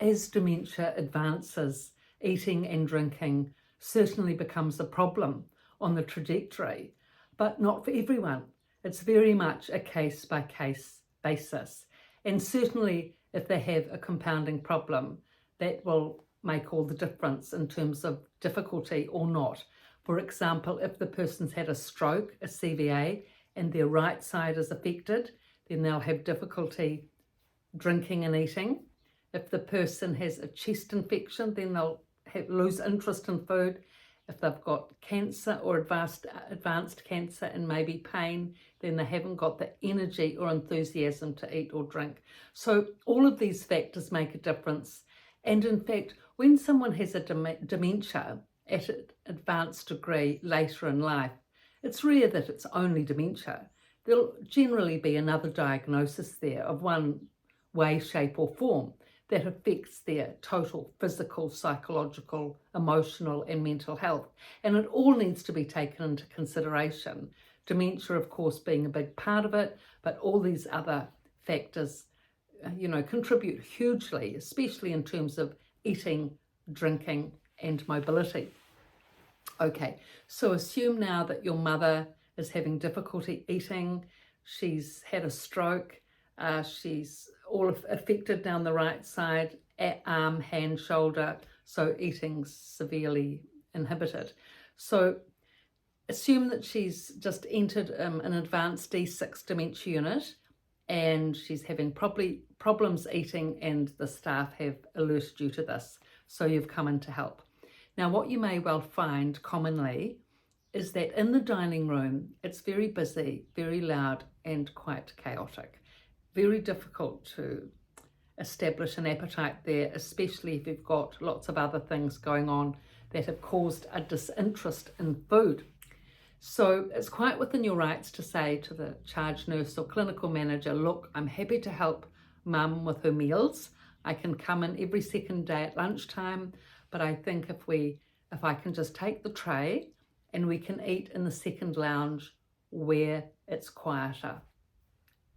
as dementia advances, eating and drinking certainly becomes a problem on the trajectory, but not for everyone. It's very much a case-by-case basis. And certainly if they have a compounding problem, that will make all the difference in terms of difficulty or not. For example, if the person's had a stroke, a CVA, and their right side is affected, then they'll have difficulty drinking and eating. If the person has a chest infection, then they'll lose interest in food. If they've got cancer or advanced cancer and maybe pain, then they haven't got the energy or enthusiasm to eat or drink. So all of these factors make a difference. And in fact, when someone has a dementia at an advanced degree later in life, it's rare that it's only dementia. There'll generally be another diagnosis there of one way, shape or form that affects their total physical, psychological, emotional and mental health. And it all needs to be taken into consideration. Dementia, of course, being a big part of it, but all these other factors, contribute hugely, especially in terms of eating, drinking and mobility. Okay, so assume now that your mother is having difficulty eating, she's had a stroke, she's all affected down the right side, arm, hand, shoulder, so eating's severely inhibited. So assume that she's just entered an advanced D6 dementia unit and she's having problems eating and the staff have alerted you to this, so you've come in to help. Now what you may well find commonly is that in the dining room it's very busy, very loud and quite chaotic. Very difficult to establish an appetite there, especially if you've got lots of other things going on that have caused a disinterest in food. So it's quite within your rights to say to the charge nurse or clinical manager, look, I'm happy to help mum with her meals. I can come in every second day at lunchtime, but I think if I can just take the tray and we can eat in the second lounge where it's quieter,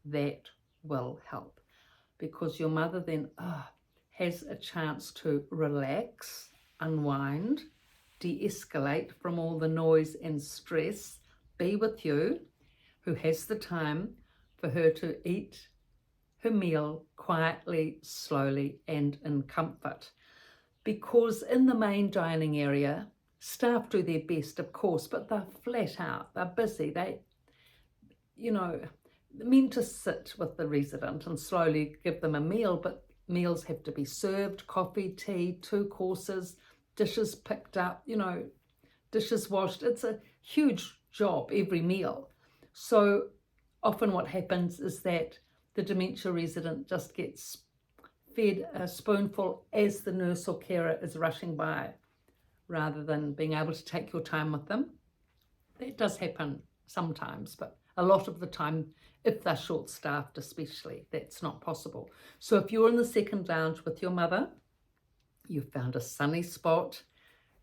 that will help, because your mother then has a chance to relax, unwind, de-escalate from all the noise and stress, be with you, who has the time for her to eat her meal quietly, slowly and in comfort. Because in the main dining area, staff do their best, of course, but they're flat out, they're busy, they meant to sit with the resident and slowly give them a meal, but meals have to be served, coffee, tea, 2 courses, dishes picked up, dishes washed. It's a huge job every meal. So often what happens is that the dementia resident just gets fed a spoonful as the nurse or carer is rushing by, rather than being able to take your time with them. That does happen sometimes, but a lot of the time, if they're short-staffed especially, that's not possible. So if you're in the second lounge with your mother, you've found a sunny spot,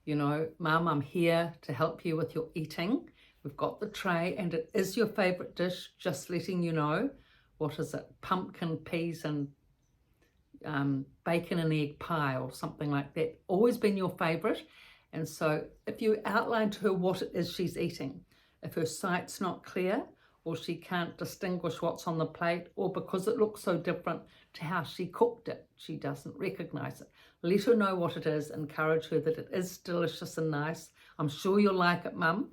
Mum, I'm here to help you with your eating. We've got the tray and it is your favourite dish, just letting you know. What is it? Pumpkin, peas and bacon and egg pie or something like that. Always been your favourite. And so if you outline to her what it is she's eating, if her sight's not clear, or she can't distinguish what's on the plate, or because it looks so different to how she cooked it, she doesn't recognise it. Let her know what it is, encourage her that it is delicious and nice. I'm sure you'll like it, Mum.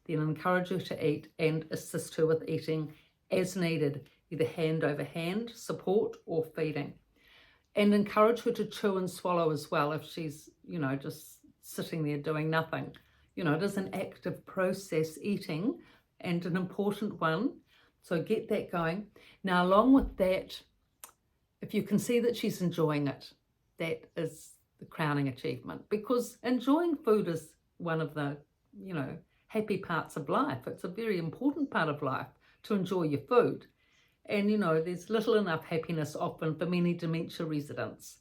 Then encourage her to eat and assist her with eating as needed, either hand over hand, support or feeding. And encourage her to chew and swallow as well if she's, just sitting there doing nothing. It is an active process, eating, and an important one. So get that going. Now, along with that, if you can see that she's enjoying it, that is the crowning achievement, because enjoying food is one of the, happy parts of life. It's a very important part of life to enjoy your food. And, there's little enough happiness often for many dementia residents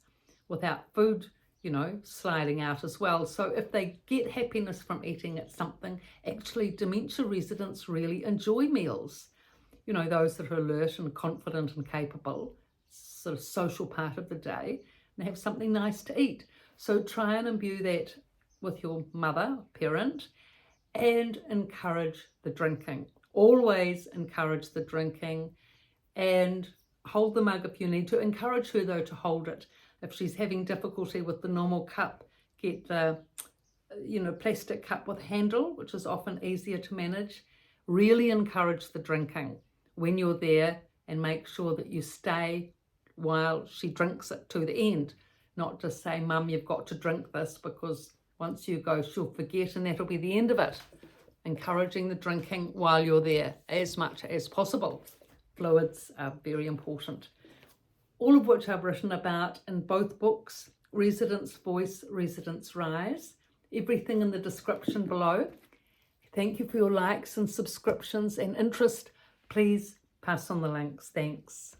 without food, sliding out as well. So if they get happiness from eating at something, actually dementia residents really enjoy meals. Those that are alert and confident and capable, sort of social part of the day, and have something nice to eat. So try and imbue that with your mother, parent, and encourage the drinking. Always encourage the drinking, and hold the mug if you need to. Encourage her though to hold it. If she's having difficulty with the normal cup, get the plastic cup with handle, which is often easier to manage. Really encourage the drinking when you're there, and make sure that you stay while she drinks it to the end. Not just say, Mum, you've got to drink this, because once you go, she'll forget and that'll be the end of it. Encouraging the drinking while you're there as much as possible. Fluids are very important. All of which I've written about in both books, Resident's Voice, Resident's Rise. Everything in the description below. Thank you for your likes and subscriptions and interest. Please pass on the links. Thanks.